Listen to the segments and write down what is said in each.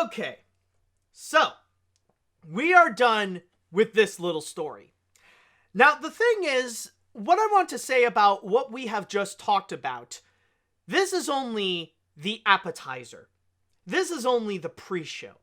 Okay, so we are done with this little story. Now, the thing is, what I want to say about what we have just talked about, this is only the appetizer. This is only the pre-show.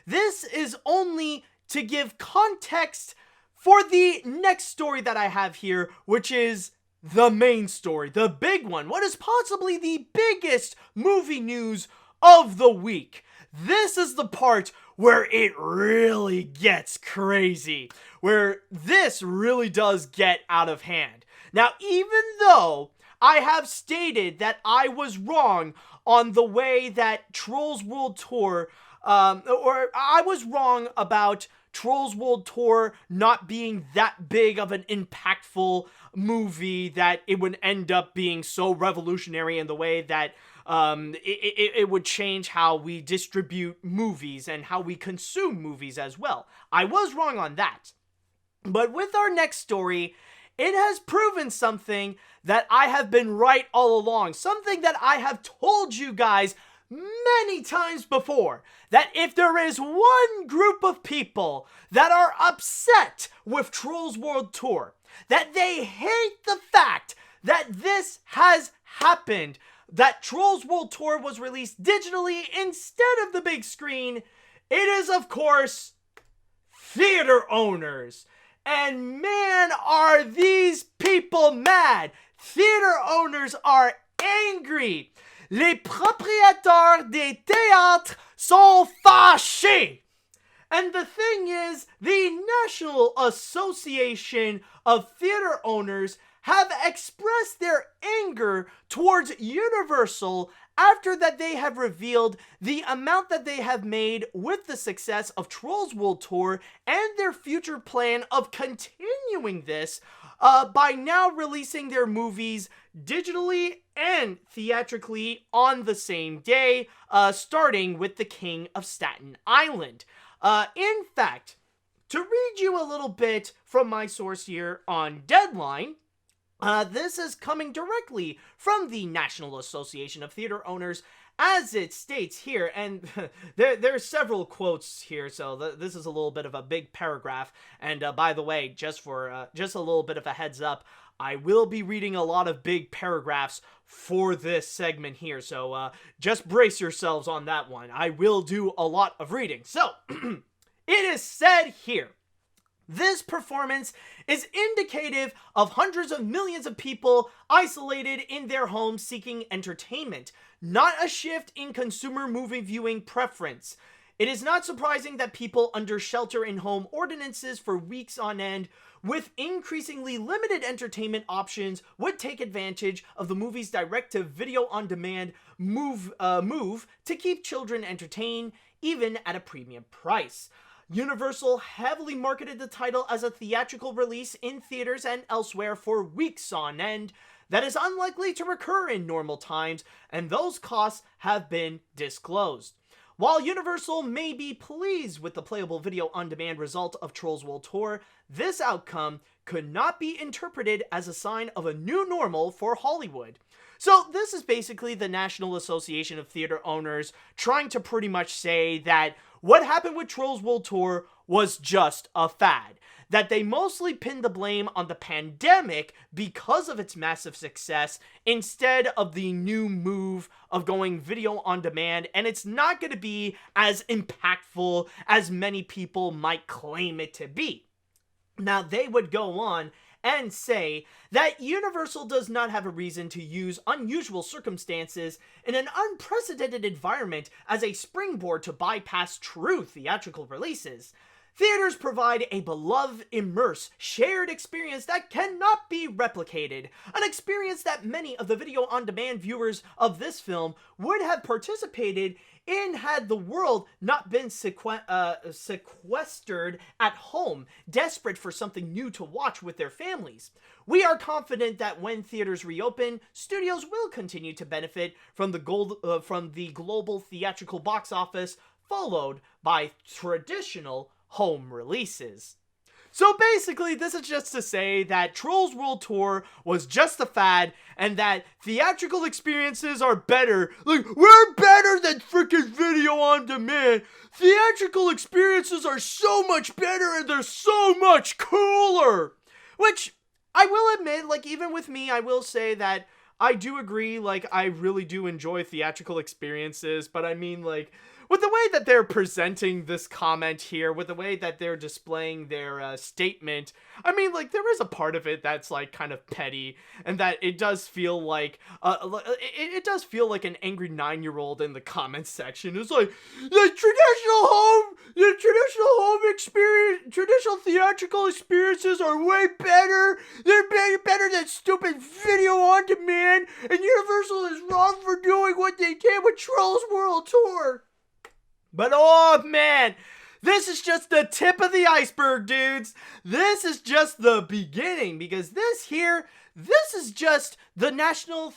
This is only to give context for the next story that I have here, which is the main story, the big one. What is possibly the biggest movie news of the week? This is the part where it really gets crazy, where this really does get out of hand. Now, even though I have stated that I was wrong on the way that Trolls World Tour, or I was wrong about Trolls World Tour not being that big of an impactful movie, that it would end up being so revolutionary in the way that it would change how we distribute movies and how we consume movies as well. I was wrong on that. But with our next story, it has proven something that I have been right all along. Something that I have told you guys many times before. That if there is one group of people that are upset with Trolls World Tour, that they hate the fact that this has happened, that Trolls World Tour was released digitally instead of the big screen, it is, of course, theater owners. And man, are these people mad. Theater owners are angry. Les propriétaires des théâtres sont fâchés. And the thing is, the National Association of Theater Owners have expressed their anger towards Universal after that they have revealed the amount that they have made with the success of Trolls World Tour and their future plan of continuing this by now releasing their movies digitally and theatrically on the same day, starting with The King of Staten Island. In fact, to read you a little bit from my source here on Deadline, this is coming directly from the National Association of Theater Owners, as it states here, and there's several quotes here, so this is a little bit of a big paragraph. And by the way, just a little bit of a heads up, I will be reading a lot of big paragraphs for this segment here, so just brace yourselves on that one. I will do a lot of reading. So, it is said here, this performance is indicative of hundreds of millions of people isolated in their homes seeking entertainment, not a shift in consumer movie viewing preference. It is not surprising that people under shelter-in-home ordinances for weeks on end with increasingly limited entertainment options would take advantage of the movie's direct-to-video-on-demand move to keep children entertained, even at a premium price. Universal heavily marketed the title as a theatrical release in theaters and elsewhere for weeks on end. That is unlikely to recur in normal times, and those costs have been disclosed. While Universal may be pleased with the playable video-on-demand result of Trolls World Tour, this outcome could not be interpreted as a sign of a new normal for Hollywood. So this is basically the National Association of Theater Owners trying to pretty much say that what happened with Trolls World Tour was just a fad. That they mostly pinned the blame on the pandemic because of its massive success instead of the new move of going video on demand, and it's not going to be as impactful as many people might claim it to be. Now, they would go on and say that Universal does not have a reason to use unusual circumstances in an unprecedented environment as a springboard to bypass true theatrical releases. Theaters provide a beloved, immersive, shared experience that cannot be replicated, an experience that many of the video-on-demand viewers of this film would have participated in had the world not been sequestered at home, desperate for something new to watch with their families. We are confident that when theaters reopen, studios will continue to benefit from the global theatrical box office, followed by traditional home releases. So basically, this is just to say that Trolls World Tour was just a fad, and that theatrical experiences are better. Like, we're better than freaking video on demand. Theatrical experiences are so much better, and they're so much cooler. Which, I will admit, like, even with me, I will say that I do agree, like, I really do enjoy theatrical experiences, but I mean, like, with the way that they're presenting this comment here, with the way that they're displaying their statement, I mean, like, there is a part of it that's, like, kind of petty, and that it does feel like, it does feel like an angry 9-year-old in the comments section. It's like, the traditional home experience, traditional theatrical experiences are way better. They're better than stupid video on demand, and Universal is wrong for doing what they did with Trolls World Tour. But oh man, this is just the tip of the iceberg, dudes. This is just the beginning, because this is just the National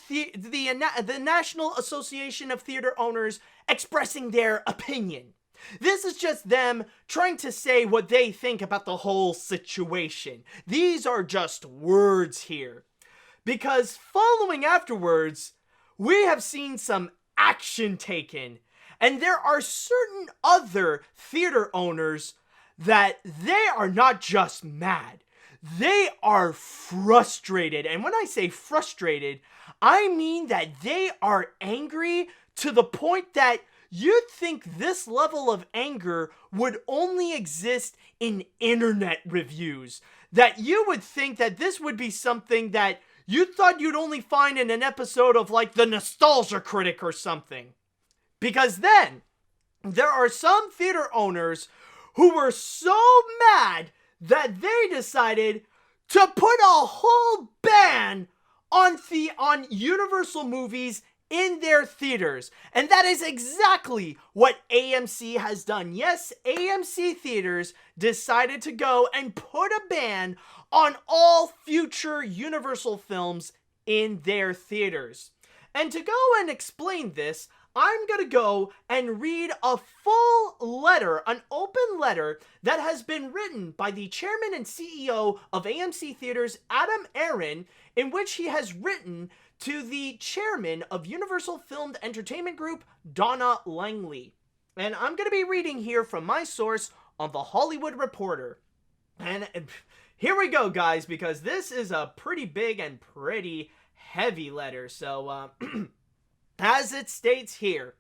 Association of Theater Owners expressing their opinion. This is just them trying to say what they think about the whole situation. These are just words here. Because following afterwards, we have seen some action taken. And there are certain other theater owners that they are not just mad. They are frustrated. And when I say frustrated, I mean that they are angry to the point that you'd think this level of anger would only exist in internet reviews. That you would think that this would be something that you thought you'd only find in an episode of, like, The Nostalgia Critic or something. Because then, there are some theater owners who were so mad that they decided to put a whole ban on Universal movies in their theaters. And that is exactly what AMC has done. Yes, AMC theaters decided to go and put a ban on all future Universal films in their theaters. And to go and explain this, I'm gonna go and read a full letter, an open letter that has been written by the chairman and CEO of AMC Theaters, Adam Aron, in which he has written to the chairman of Universal Filmed Entertainment Group, Donna Langley. And I'm gonna be reading here from my source on The Hollywood Reporter. And here we go, guys, because this is a pretty big and pretty heavy letter. So, as it states here,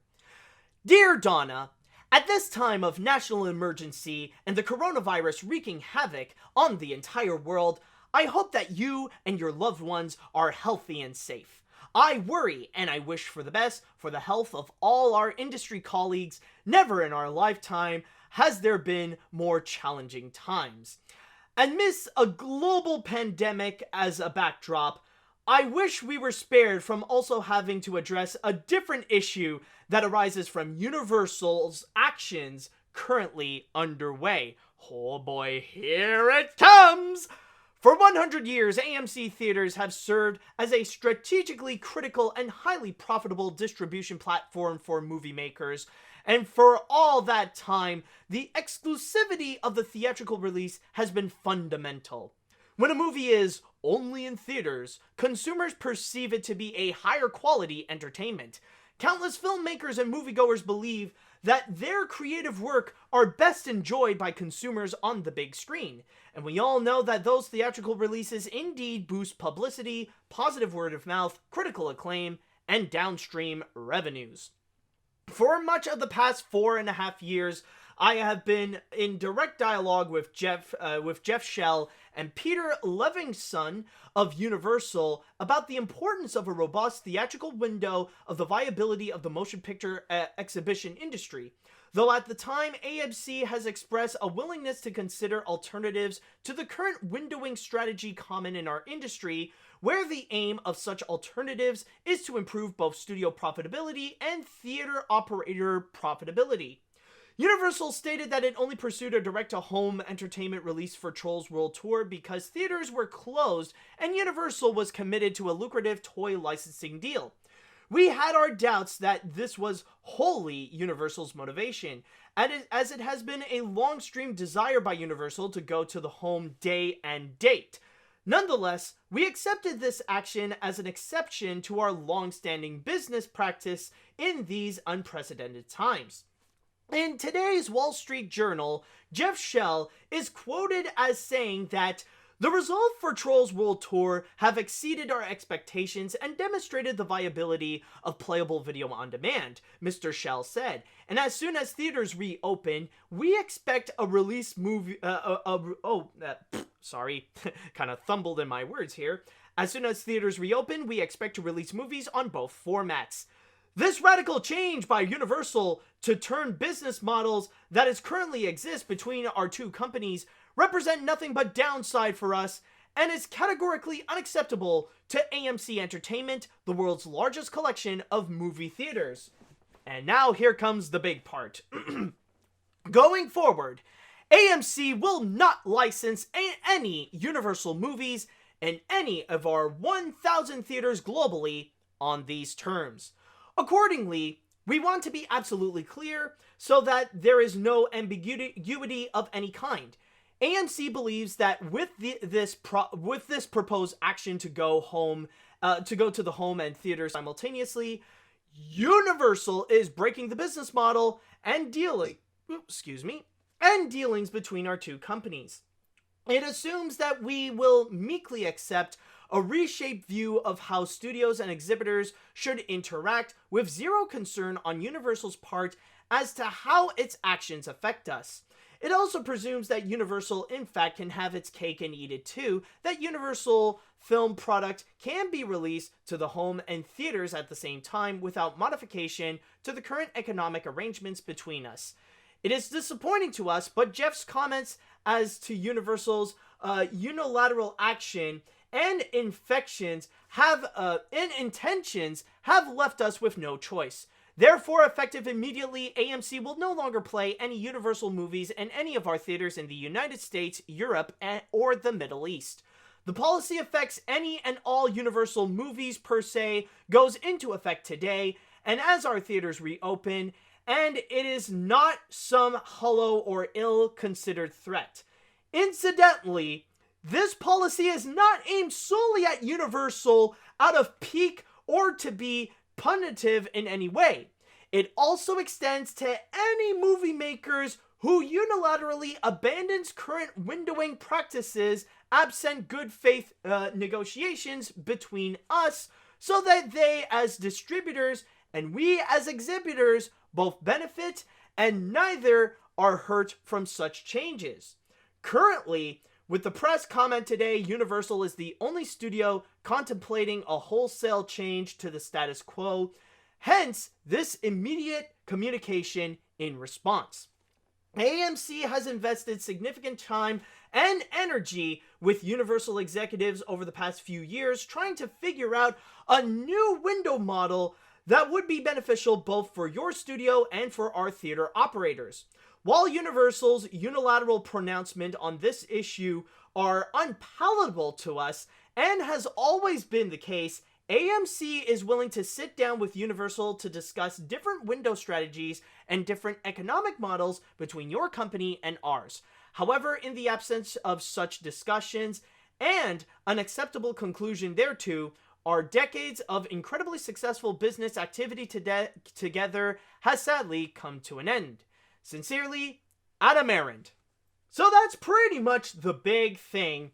Dear Donna, at this time of national emergency and the coronavirus wreaking havoc on the entire world, I hope that you and your loved ones are healthy and safe. I worry and I wish for the best for the health of all our industry colleagues. Never in our lifetime has there been more challenging times. Amidst a global pandemic as a backdrop, I wish we were spared from also having to address a different issue that arises from Universal's actions currently underway. Oh boy, here it comes! For 100 years, AMC theaters have served as a strategically critical and highly profitable distribution platform for movie makers. And for all that time, the exclusivity of the theatrical release has been fundamental. When a movie is only in theaters, consumers perceive it to be a higher quality entertainment. Countless filmmakers and moviegoers believe that their creative work are best enjoyed by consumers on the big screen. And we all know that those theatrical releases indeed boost publicity, positive word of mouth, critical acclaim, and downstream revenues. For much of the past 4.5 years, I have been in direct dialogue with Jeff Shell and Peter Levinson of Universal about the importance of a robust theatrical window of the viability of the motion picture exhibition industry. Though at the time, AMC has expressed a willingness to consider alternatives to the current windowing strategy common in our industry, where the aim of such alternatives is to improve both studio profitability and theater operator profitability. Universal stated that it only pursued a direct-to-home entertainment release for Trolls World Tour because theaters were closed and Universal was committed to a lucrative toy licensing deal. we had our doubts that this was wholly Universal's motivation, as it has been a long-streamed desire by Universal to go to the home day and date. Nonetheless, we accepted this action as an exception to our long-standing business practice in these unprecedented times. In today's Wall Street Journal, Jeff Shell is quoted as saying that the results for Trolls World Tour have exceeded our expectations and demonstrated the viability of playable video on demand, Mr. Shell said. And as soon as theaters reopen, we expect a release movie, sorry, kind of fumbled in my words here. As soon as theaters reopen, we expect to release movies on both formats. This radical change by Universal to turn business models that currently exist between our two companies represent nothing but downside for us and is categorically unacceptable to AMC Entertainment, the world's largest collection of movie theaters. And now here comes the big part. Going forward, AMC will not license any Universal movies in any of our 1,000 theaters globally on these terms. Accordingly, we want to be absolutely clear so that there is no ambiguity of any kind. AMC believes that with this proposed action to go to the home and theaters simultaneously, Universal is breaking the business model and dealings between our two companies. It assumes that we will meekly accept a reshaped view of how studios and exhibitors should interact, with zero concern on Universal's part as to how its actions affect us. It also presumes that Universal, in fact, can have its cake and eat it too, that Universal film product can be released to the home and theaters at the same time without modification to the current economic arrangements between us. It is disappointing to us, but Jeff's comments as to Universal's unilateral action and intentions have left us with no choice. Therefore, effective immediately, AMC will no longer play any Universal movies in any of our theaters in the United States, Europe, or the Middle East. The policy affects any and all Universal movies per se, goes into effect today, and as our theaters reopen, and it is not some hollow or ill-considered threat. Incidentally, this policy is not aimed solely at Universal out of pique or to be punitive in any way. It also extends to any movie makers who unilaterally abandons current windowing practices absent good faith negotiations between us, so that they as distributors and we as exhibitors both benefit and neither are hurt from such changes. Currently, with the press comment today, Universal is the only studio contemplating a wholesale change to the status quo, hence this immediate communication in response. AMC has invested significant time and energy with Universal executives over the past few years trying to figure out a new window model that would be beneficial both for your studio and for our theater operators. While Universal's unilateral pronouncement on this issue are unpalatable to us, and has always been the case, AMC is willing to sit down with Universal to discuss different window strategies and different economic models between your company and ours. However, in the absence of such discussions and an acceptable conclusion thereto, our decades of incredibly successful business activity together has sadly come to an end. Sincerely, Adam Arend. So that's pretty much the big thing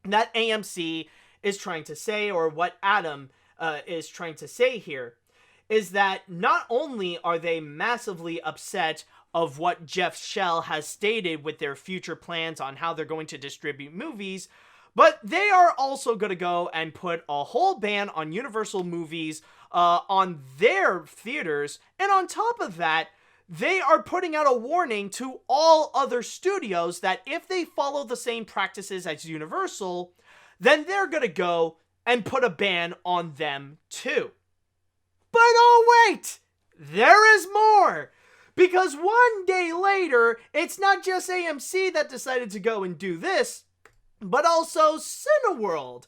that AMC is trying to say, or what Adam is trying to say here, is that not only are they massively upset of what Jeff Shell has stated with their future plans on how they're going to distribute movies, but they are also going to go and put a whole ban on Universal movies on their theaters, and on top of that, they are putting out a warning to all other studios that if they follow the same practices as Universal, then they're going to go and put a ban on them too. But oh wait, there is more! Because one day later, it's not just AMC that decided to go and do this, but also Cineworld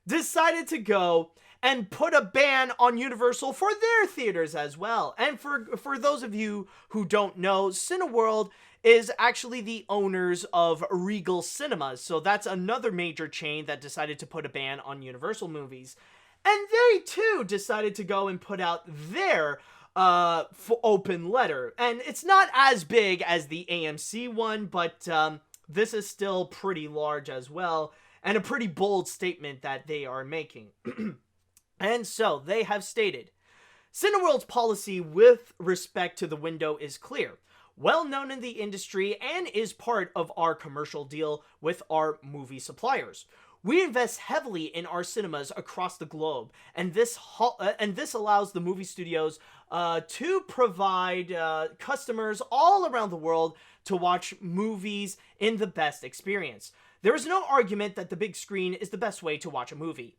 decided to go and put a ban on Universal for their theaters as well. And for those of you who don't know, Cineworld is actually the owners of Regal Cinemas, so that's another major chain that decided to put a ban on Universal movies. And they too decided to go and put out their open letter. And it's not as big as the AMC one, but this is still pretty large as well, and a pretty bold statement that they are making. And so they have stated, Cineworld's policy with respect to the window is clear, well known in the industry, and is part of our commercial deal with our movie suppliers. We invest heavily in our cinemas across the globe, and this allows the movie studios to provide customers all around the world to watch movies in the best experience. There is no argument that the big screen is the best way to watch a movie.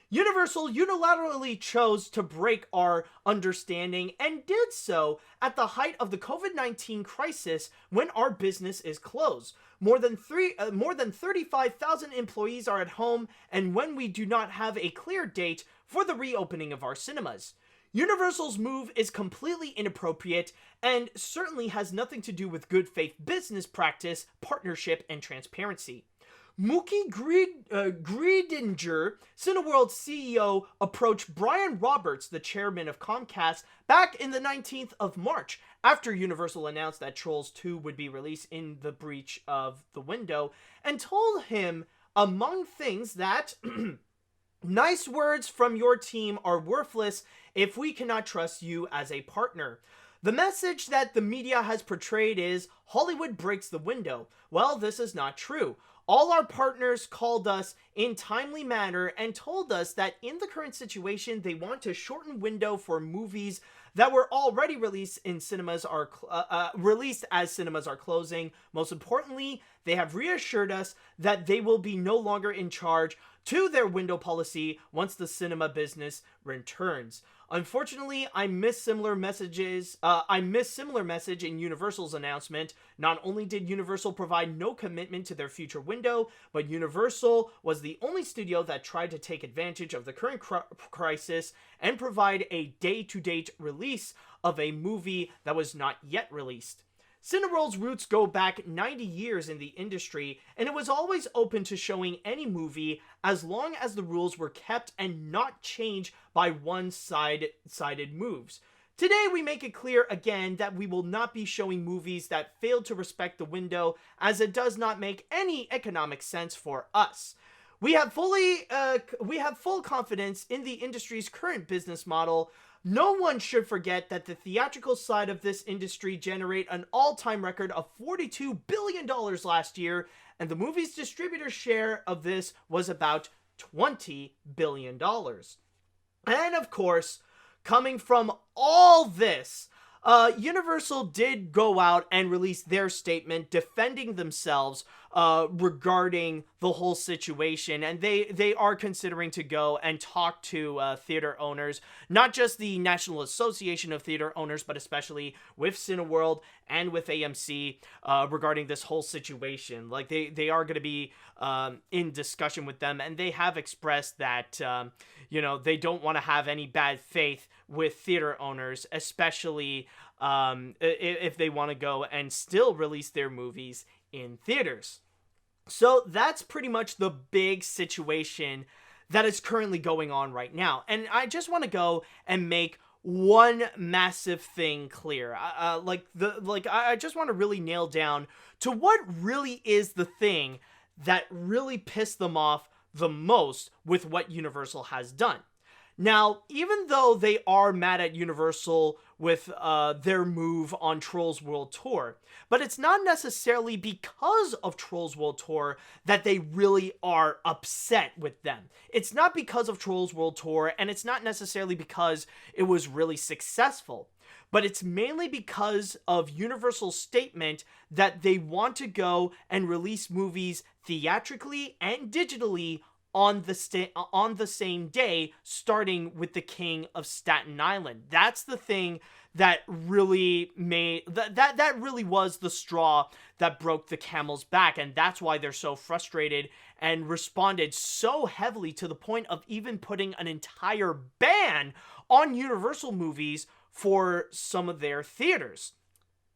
Universal unilaterally chose to break our understanding and did so at the height of the COVID-19 crisis when our business is closed. More than 35,000 employees are at home, and when we do not have a clear date for the reopening of our cinemas. Universal's move is completely inappropriate and certainly has nothing to do with good faith business practice, partnership, and transparency. Mookie Griedinger, Cineworld's CEO, approached Brian Roberts, the chairman of Comcast, back in the 19th of March, after Universal announced that Trolls 2 would be released in the breach of the window, and told him, among things, that nice words from your team are worthless if we cannot trust you as a partner. The message that the media has portrayed is, Hollywood breaks the window. Well, this is not true. All our partners called us in timely manner and told us that in the current situation, they want to shorten window for movies that were already released in cinemas released as cinemas are closing. Most importantly, they have reassured us that they will be no longer in charge to their window policy once the cinema business returns. Unfortunately, I missed similar message in Universal's announcement. Not only did Universal provide no commitment to their future window, but Universal was the only studio that tried to take advantage of the current crisis and provide a day-to-date release of a movie that was not yet released. Cineworld's roots go back 90 years in the industry, and it was always open to showing any movie as long as the rules were kept and not changed by one-sided moves. Today, we make it clear again that we will not be showing movies that fail to respect the window, as it does not make any economic sense for us. We have full confidence in the industry's current business model. No one should forget that the theatrical side of this industry generated an all-time record of $42 billion last year, and the movie's distributor share of this was about $20 billion. And of course, coming from all this, Universal did go out and release their statement defending themselves regarding the whole situation, and they are considering to go and talk to theater owners, not just the National Association of Theater Owners, but especially with Cineworld and with AMC regarding this whole situation. Like, they are going to be in discussion with them, and they have expressed that they don't want to have any bad faith with theater owners, especially if they want to go and still release their movies in theaters. So that's pretty much the big situation that is currently going on right now. And I just want to go and make one massive thing clear. I just want to really nail down to what really is the thing that really pissed them off the most with what Universal has done. Now, even though they are mad at Universal with their move on Trolls World Tour, but it's not necessarily because of Trolls World Tour that they really are upset with them. It's not because of Trolls World Tour, and it's not necessarily because it was really successful, but it's mainly because of Universal's statement that they want to go and release movies theatrically and digitally on the same day, starting with The King of Staten Island. That's the thing that really made that really was the straw that broke the camel's back, and that's why they're so frustrated and responded so heavily to the point of even putting an entire ban on Universal movies for some of their theaters.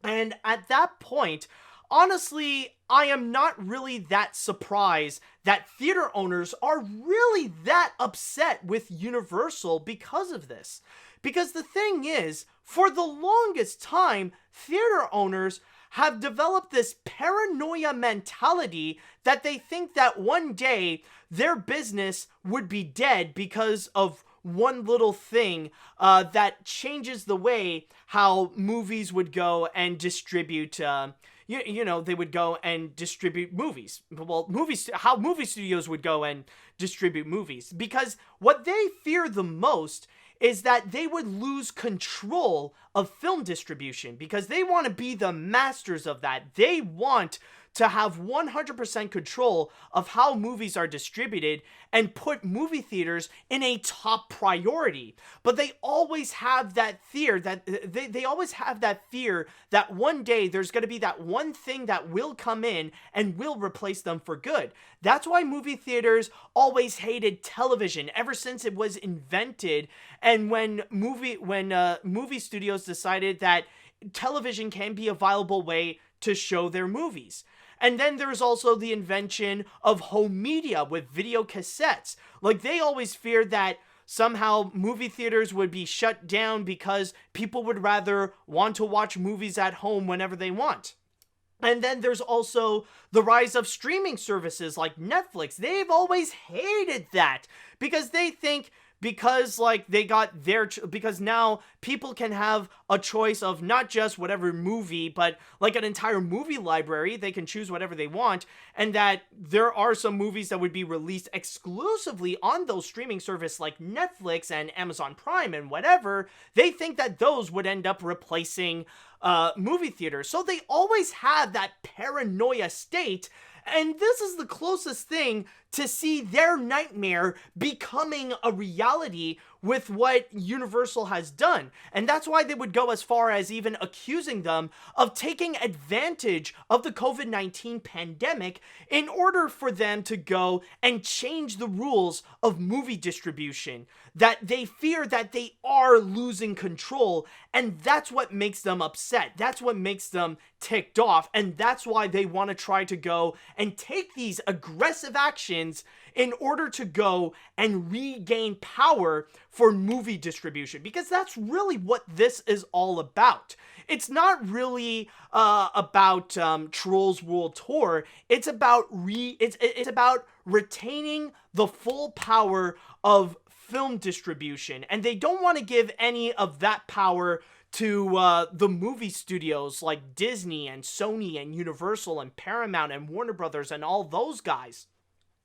And at that point, honestly, I am not really that surprised that theater owners are really that upset with Universal because of this. Because the thing is, for the longest time, theater owners have developed this paranoia mentality that they think that one day their business would be dead because of one little thing that changes the way how movies would go and distribute they would go and distribute movies. Well, how movie studios would go and distribute movies. Because what they fear the most is that they would lose control of film distribution, because they want to be the masters of that. They want to have 100% control of how movies are distributed and put movie theaters in a top priority. But they always have that fear that they always have that fear that one day there's going to be that one thing that will come in and will replace them for good. That's why movie theaters always hated television ever since it was invented. And when movie studios decided that television can be a viable way to show their movies. And then there's also the invention of home media with video cassettes. Like, they always feared that somehow movie theaters would be shut down because people would rather want to watch movies at home whenever they want. And then there's also the rise of streaming services like Netflix. They've always hated that because they think because because now people can have a choice of not just whatever movie, but like an entire movie library. They can choose whatever they want, and that there are some movies that would be released exclusively on those streaming services like Netflix and Amazon Prime and whatever. They think that those would end up replacing movie theaters. So they always have that paranoia state. And this is the closest thing to see their nightmare becoming a reality with what Universal has done. And that's why they would go as far as even accusing them of taking advantage of the COVID-19 pandemic in order for them to go and change the rules of movie distribution. That they fear that they are losing control, and that's what makes them upset. That's what makes them ticked off, and that's why they want to try to go and take these aggressive actions in order to go and regain power for movie distribution, because that's really what this is all about. It's not really about Trolls World Tour. It's about it's about retaining the full power of film distribution, and they don't want to give any of that power to the movie studios like Disney and Sony and Universal and Paramount and Warner Brothers and all those guys.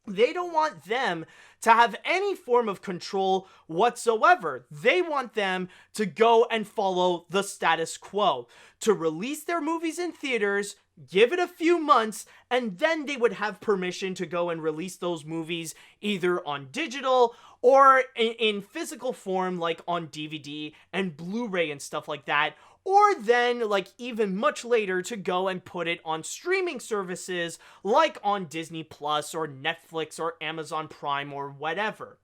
They don't want them to have any form of control whatsoever. They want them to go and follow the status quo, to release their movies in theaters, give it a few months, and then they would have permission to go and release those movies either on digital or in physical form, like on DVD and Blu-ray and stuff like that, or then, like, even much later to go and put it on streaming services like on Disney Plus or Netflix or Amazon Prime or whatever.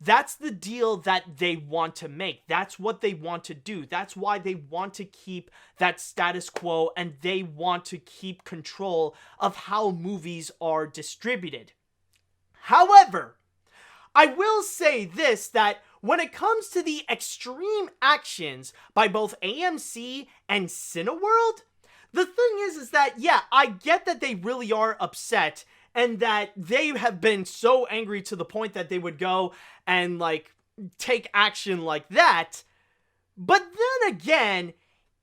That's the deal that they want to make. That's what they want to do. That's why they want to keep that status quo, and they want to keep control of how movies are distributed. However, I will say this, that when it comes to the extreme actions by both AMC and Cineworld, the thing is that, yeah, I get that they really are upset and that they have been so angry to the point that they would go and, like, take action like that. But then again,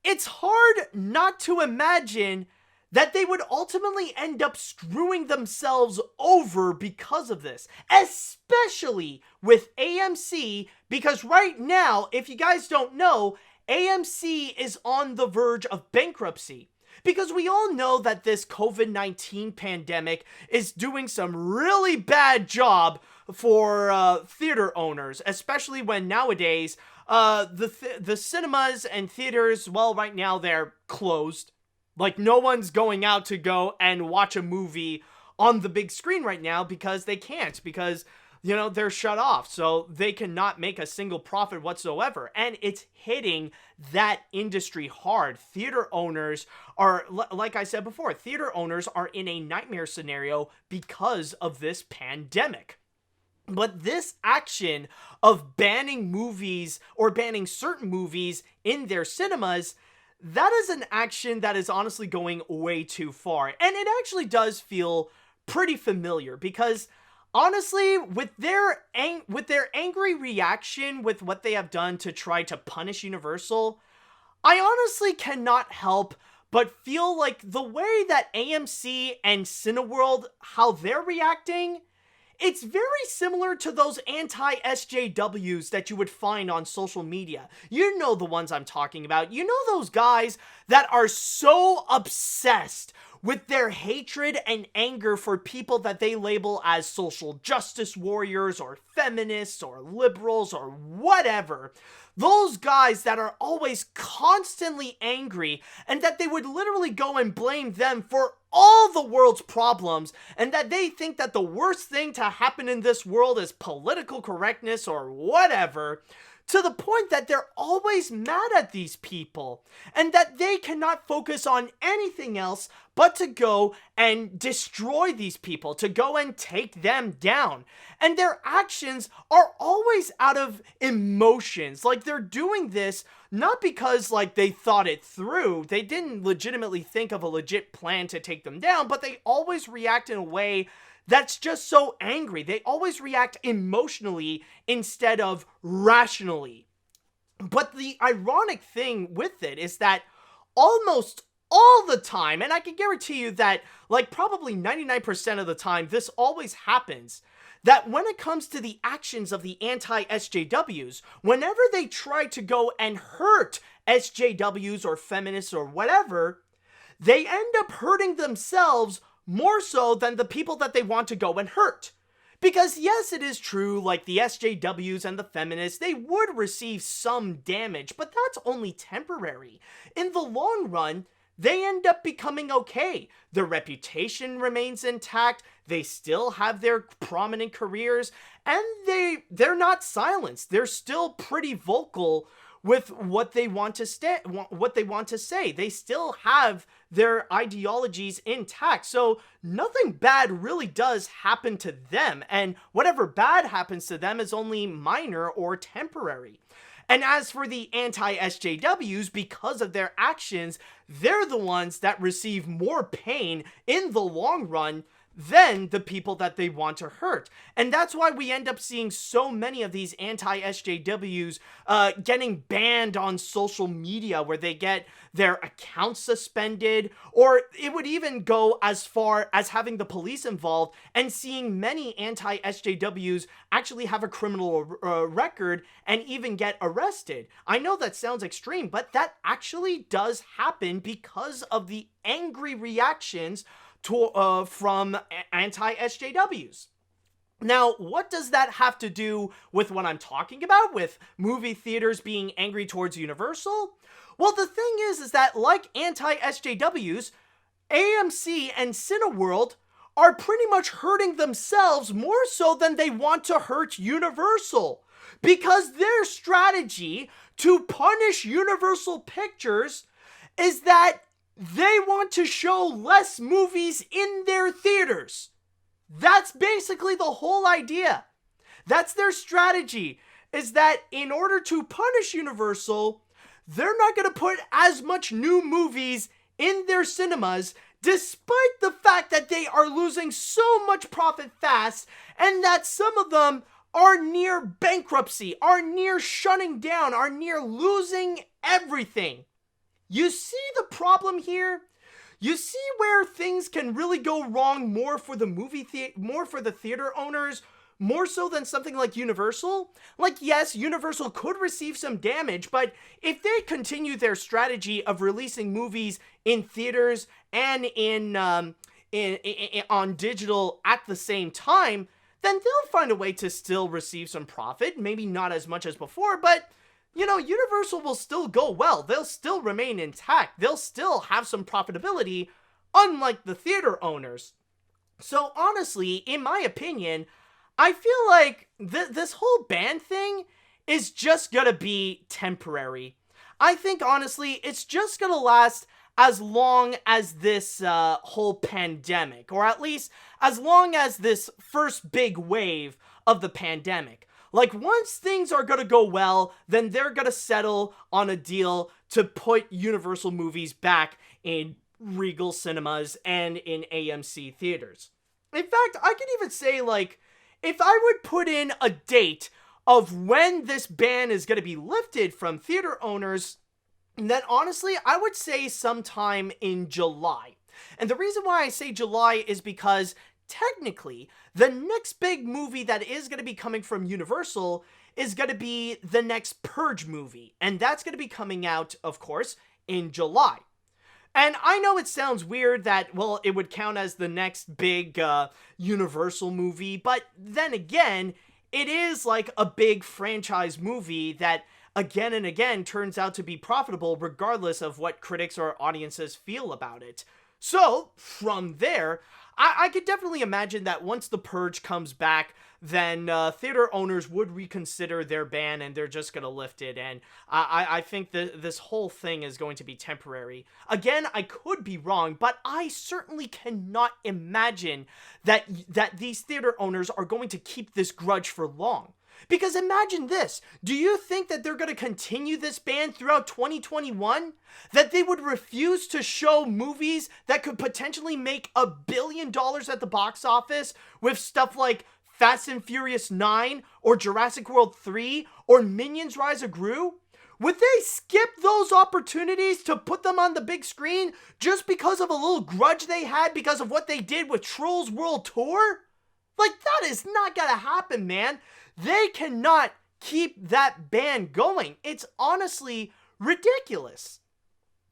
it's hard not to imagine that they would ultimately end up screwing themselves over because of this, especially with AMC, because right now, if you guys don't know, AMC is on the verge of bankruptcy. Because we all know that this COVID-19 pandemic is doing some really bad job for theater owners, especially when nowadays The cinemas and theaters, well, right now they're closed. Like, no one's going out to go and watch a movie on the big screen right now because they can't, because, you know, they're shut off. So they cannot make a single profit whatsoever. And it's hitting that industry hard. Theater owners are, like I said before, theater owners are in a nightmare scenario because of this pandemic. But this action of banning movies or banning certain movies in their cinemas, that is an action that is honestly going way too far. And it actually does feel pretty familiar because honestly, with their angry reaction with what they have done to try to punish Universal, I honestly cannot help but feel like the way that AMC and Cineworld, how they're reacting, it's very similar to those anti-SJWs that you would find on social media. You know the ones I'm talking about. You know those guys that are so obsessed with their hatred and anger for people that they label as social justice warriors or feminists or liberals or whatever. Those guys that are always constantly angry and that they would literally go and blame them for all the world's problems, and that they think that the worst thing to happen in this world is political correctness or whatever, to the point that they're always mad at these people and that they cannot focus on anything else but to go and destroy these people, to go and take them down. And their actions are always out of emotions. Like, they're doing this not because, like, they thought it through. They didn't legitimately think of a legit plan to take them down, but they always react in a way that's just so angry. They always react emotionally instead of rationally. But the ironic thing with it is that almost all the time, and I can guarantee you that, like, probably 99% of the time, this always happens, that when it comes to the actions of the anti-SJWs, whenever they try to go and hurt SJWs or feminists or whatever, they end up hurting themselves more so than the people that they want to go and hurt. Because yes, it is true, like the SJWs and the feminists, they would receive some damage, but that's only temporary. In the long run, they end up becoming okay. Their reputation remains intact, they still have their prominent careers, and they're not silenced. They're still pretty vocal with what they want to say. They still have their ideologies intact. So nothing bad really does happen to them, and whatever bad happens to them is only minor or temporary. And as for the anti-SJWs, because of their actions, they're the ones that receive more pain in the long run than the people that they want to hurt. And that's why we end up seeing so many of these anti-SJWs getting banned on social media, where they get their accounts suspended, or it would even go as far as having the police involved and seeing many anti-SJWs actually have a criminal record and even get arrested. I know that sounds extreme, but that actually does happen because of the angry reactions from anti-SJWs. Now, what does that have to do with what I'm talking about, with movie theaters being angry towards Universal? Well, the thing is that like anti-SJWs, AMC and Cineworld are pretty much hurting themselves more so than they want to hurt Universal, because their strategy to punish Universal Pictures is that they want to show less movies in their theaters. That's basically the whole idea. That's their strategy, is that in order to punish Universal, they're not going to put as much new movies in their cinemas, despite the fact that they are losing so much profit fast, and that some of them are near bankruptcy, are near shutting down, are near losing everything. You see the problem here? You see where things can really go wrong more for the more for the theater owners, more so than something like Universal? Like, yes, Universal could receive some damage, but if they continue their strategy of releasing movies in theaters and on digital at the same time, then they'll find a way to still receive some profit. Maybe not as much as before, but Universal will still go well. They'll still remain intact. They'll still have some profitability, unlike the theater owners. So honestly, in my opinion, I feel like this whole ban thing is just gonna be temporary. I think honestly, it's just gonna last as long as this whole pandemic, or at least as long as this first big wave of the pandemic. Like, once things are gonna go well, then they're gonna settle on a deal to put Universal movies back in Regal cinemas and in AMC theaters. In fact, I could even say, like, if I would put in a date of when this ban is gonna be lifted from theater owners, then honestly, I would say sometime in July. And the reason why I say July is because technically, the next big movie that is going to be coming from Universal is going to be the next Purge movie. And that's going to be coming out, of course, in July. And I know it sounds weird that, well, it would count as the next big Universal movie. But then again, it is like a big franchise movie that again and again turns out to be profitable regardless of what critics or audiences feel about it. So, from there, I could definitely imagine that once The Purge comes back, then theater owners would reconsider their ban and they're just going to lift it. And I think that this whole thing is going to be temporary. Again, I could be wrong, but I certainly cannot imagine that these theater owners are going to keep this grudge for long. Because imagine this, do you think that they're going to continue this ban throughout 2021? That they would refuse to show movies that could potentially make $1 billion at the box office with stuff like Fast and Furious 9 or Jurassic World 3 or Minions Rise of Gru? Would they skip those opportunities to put them on the big screen just because of a little grudge they had because of what they did with Trolls World Tour? Like, that is not gonna happen, man. They cannot keep that ban going. It's honestly ridiculous.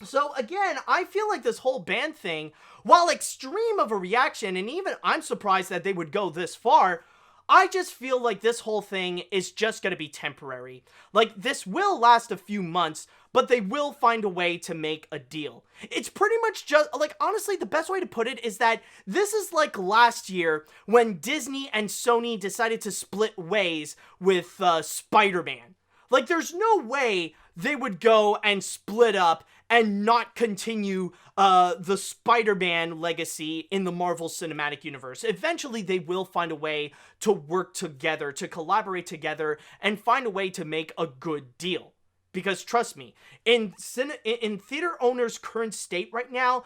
So again, I feel like this whole ban thing, while extreme of a reaction, and even I'm surprised that they would go this far, I just feel like this whole thing is just going to be temporary. Like, this will last a few months, but they will find a way to make a deal. It's pretty much just, like, honestly, the best way to put it is that this is like last year when Disney and Sony decided to split ways with Spider-Man. Like, there's no way they would go and split up and not continue the Spider-Man legacy in the Marvel Cinematic Universe. Eventually, they will find a way to work together, to collaborate together, and find a way to make a good deal. Because trust me, in theater owners' current state right now,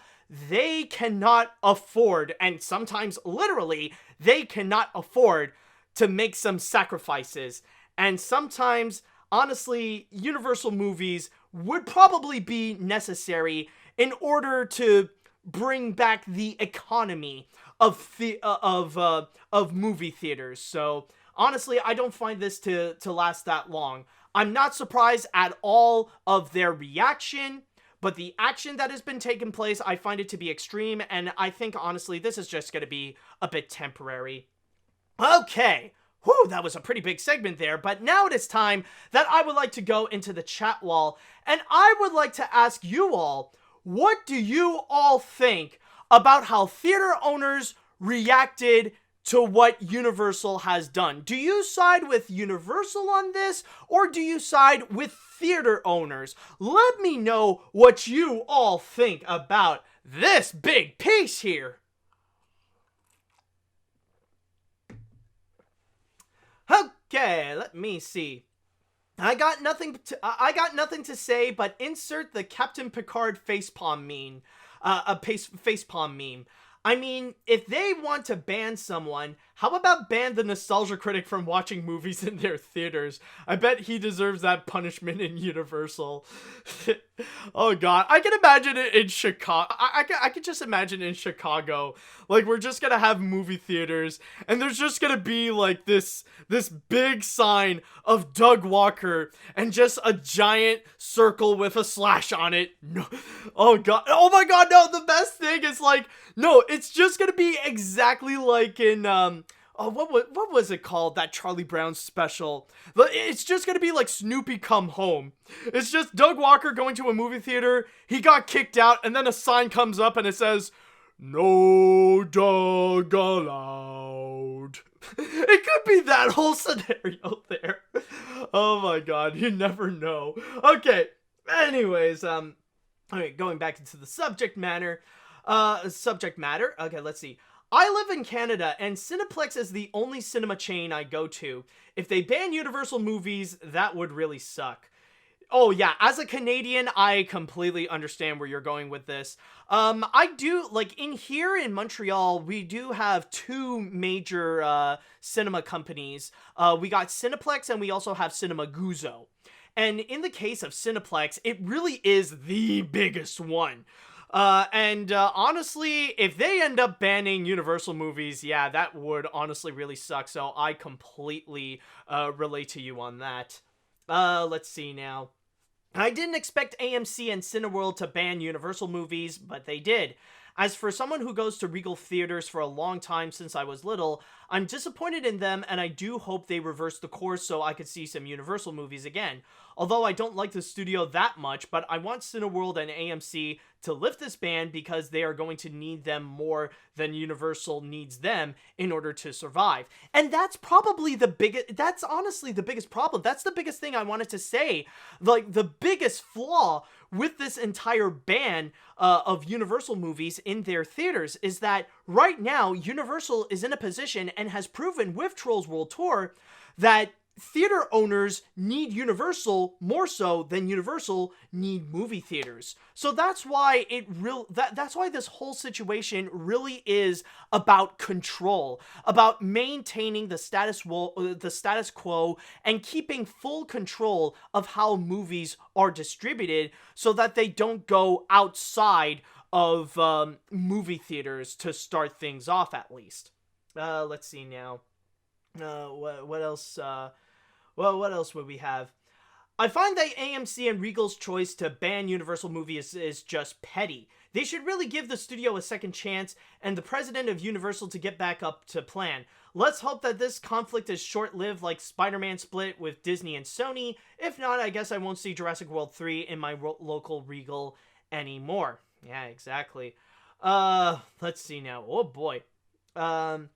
they cannot afford, and sometimes literally, they cannot afford to make some sacrifices. And sometimes, honestly, Universal movies would probably be necessary in order to bring back the economy of movie theaters. So honestly, I don't find this to last that long. I'm not surprised at all of their reaction, but the action that has been taking place, I find it to be extreme, and I think honestly this is just going to be a bit temporary. Okay. Whew, that was a pretty big segment there, but now it is time that I would like to go into the chat wall, and I would like to ask you all, what do you all think about how theater owners reacted to what Universal has done? Do you side with Universal on this, or do you side with theater owners? Let me know what you all think about this big piece here. Okay, let me see. I got nothing to say, but insert the Captain Picard facepalm meme. Facepalm meme. I mean, if they want to ban someone, how about ban the nostalgia critic from watching movies in their theaters? I bet he deserves that punishment in Universal. Oh god, I can imagine it in Chicago. I can just imagine in Chicago, like, we're just gonna have movie theaters, and there's just gonna be like this big sign of Doug Walker, and just a giant circle with a slash on it. No, oh god, oh my god, no, the best thing is, like, no, it's just gonna be exactly like in, Oh, what was it called? That Charlie Brown special. It's just gonna be like Snoopy Come Home. It's just Doug Walker going to a movie theater. He got kicked out, and then a sign comes up and it says, "No Doug allowed." It could be that whole scenario there. Oh my god, you never know. Okay. Anyways, alright, going back into the subject matter. Okay, let's see. I live in Canada, and Cineplex is the only cinema chain I go to. If they ban Universal movies, that would really suck. Oh yeah, as a Canadian, I completely understand where you're going with this. I do, like, in Montreal, we do have two major, cinema companies. We got Cineplex, and we also have Cinema Guzzo. And in the case of Cineplex, it really is the biggest one. Honestly, if they end up banning Universal movies, yeah, that would honestly really suck. So I completely, relate to you on that. Let's see now. I didn't expect AMC and Cineworld to ban Universal movies, but they did. As for someone who goes to Regal theaters for a long time since I was little, I'm disappointed in them, and I do hope they reverse the course so I could see some Universal movies again. Although I don't like the studio that much, but I want Cineworld and AMC to lift this ban because they are going to need them more than Universal needs them in order to survive. And that's probably that's honestly the biggest problem. That's the biggest thing I wanted to say. Like, the biggest flaw with this entire ban of Universal movies in their theaters is that right now Universal is in a position and has proven with Trolls World Tour that theater owners need Universal more so than Universal need movie theaters. So that's why that's why this whole situation really is about control, about maintaining the status quo and keeping full control of how movies are distributed so that they don't go outside of movie theaters to start things off, at least. Let's see now. What else? What else would we have? I find that AMC and Regal's choice to ban Universal movies is just petty. They should really give the studio a second chance and the president of Universal to get back up to plan. Let's hope that this conflict is short-lived like Spider-Man split with Disney and Sony. If not, I guess I won't see Jurassic World 3 in my local Regal anymore. Yeah, exactly. Let's see now. Oh boy. I'm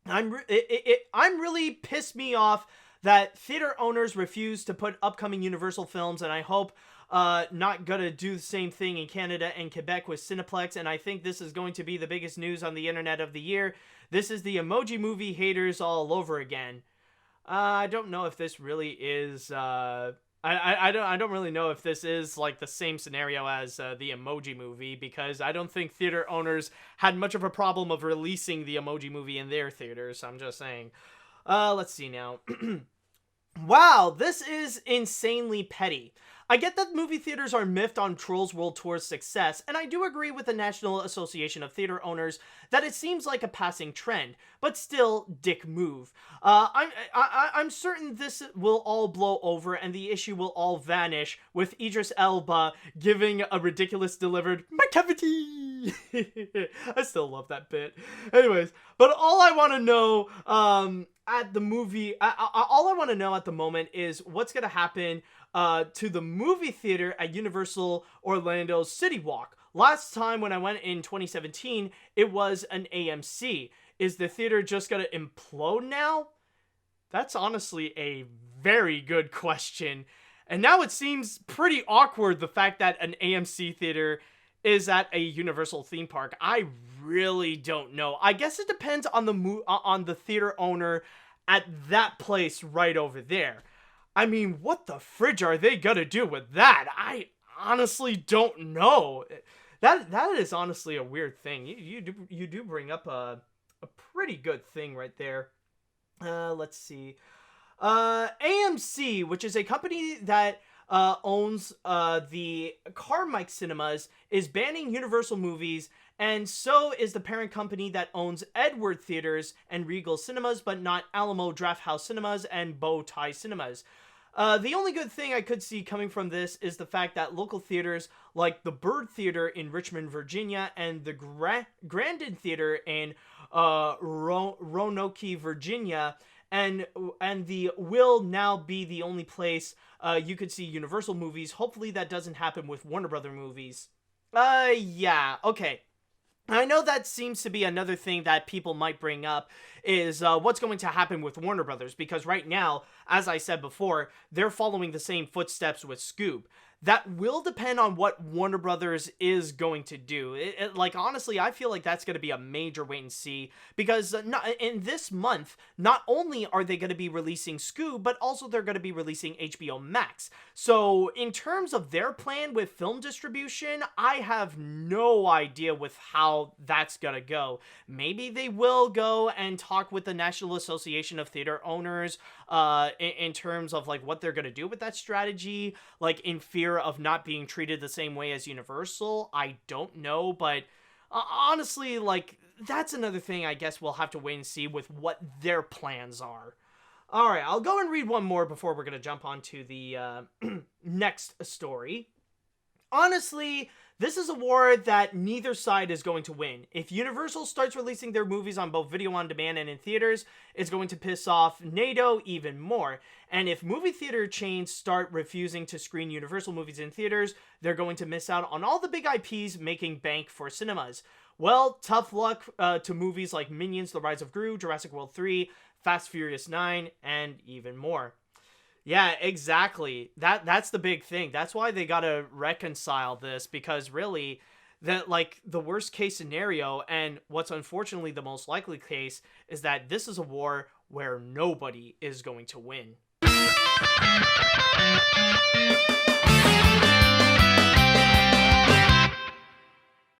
really pissed me off that theater owners refuse to put upcoming Universal films, and I hope not gonna do the same thing in Canada and Quebec with Cineplex, and I think this is going to be the biggest news on the internet of the year. This is the Emoji Movie haters all over again. I don't know if this really is, I don't really know if this is like the same scenario as the Emoji Movie, because I don't think theater owners had much of a problem of releasing the Emoji Movie in their theaters. I'm just saying. Let's see now. Wow, this is insanely petty. I get that movie theaters are miffed on Trolls World Tour's success, and I do agree with the National Association of Theater Owners that it seems like a passing trend, but still, dick move. I'm certain this will all blow over and the issue will all vanish with Idris Elba giving a ridiculous delivered "my cavity." I still love that bit. Anyways, but all I want to know at the movie, all I want to know at the moment is what's gonna happen to the movie theater at Universal Orlando's City Walk. Last time when I went in 2017, it was an AMC. Is the theater just gonna implode now? That's honestly a very good question. And now it seems pretty awkward, the fact that an AMC theater is at a Universal theme park. I really don't know. I guess it depends on the theater owner at that place right over there. I mean, what the fridge are they gonna do with that? I honestly don't know. That is honestly a weird thing. You do bring up a pretty good thing right there. Let's see. AMC, which is a company that owns the Carmike Cinemas, is banning Universal movies, and so is the parent company that owns Edward Theaters and Regal Cinemas, but not Alamo Drafthouse Cinemas and Bow Tie Cinemas. The only good thing I could see coming from this is the fact that local theaters like the Bird Theater in Richmond, Virginia, and the Grandin Theater in Roanoke, Virginia, and the will now be the only place you could see Universal movies. Hopefully that doesn't happen with Warner Brother movies. Yeah, okay. I know that seems to be another thing that people might bring up is what's going to happen with Warner Brothers, because right now, as I said before, they're following the same footsteps with Scoob. That will depend on what Warner Brothers is going to do. Like, honestly, I feel like that's going to be a major wait and see, because in this month, not only are they going to be releasing Scoob, but also they're going to be releasing HBO Max. So, in terms of their plan with film distribution, I have no idea with how that's going to go. Maybe they will go and talk with the National Association of Theater Owners in terms of, like, what they're going to do with that strategy, like, in fear of not being treated the same way as Universal. I don't know, but honestly, like, that's another thing I guess we'll have to wait and see with what their plans are. All right, I'll go and read one more before we're going to jump on to the next story. Honestly, this is a war that neither side is going to win. If Universal starts releasing their movies on both video on demand and in theaters, it's going to piss off NATO even more. And if movie theater chains start refusing to screen Universal movies in theaters, they're going to miss out on all the big IPs making bank for cinemas. Well, tough luck to movies like Minions: The Rise of Gru, Jurassic World 3, Fast Furious 9, and even more. Yeah, exactly. That's the big thing. That's why they gotta reconcile this, because really, that, like, the worst case scenario, and what's unfortunately the most likely case, is that this is a war where nobody is going to win.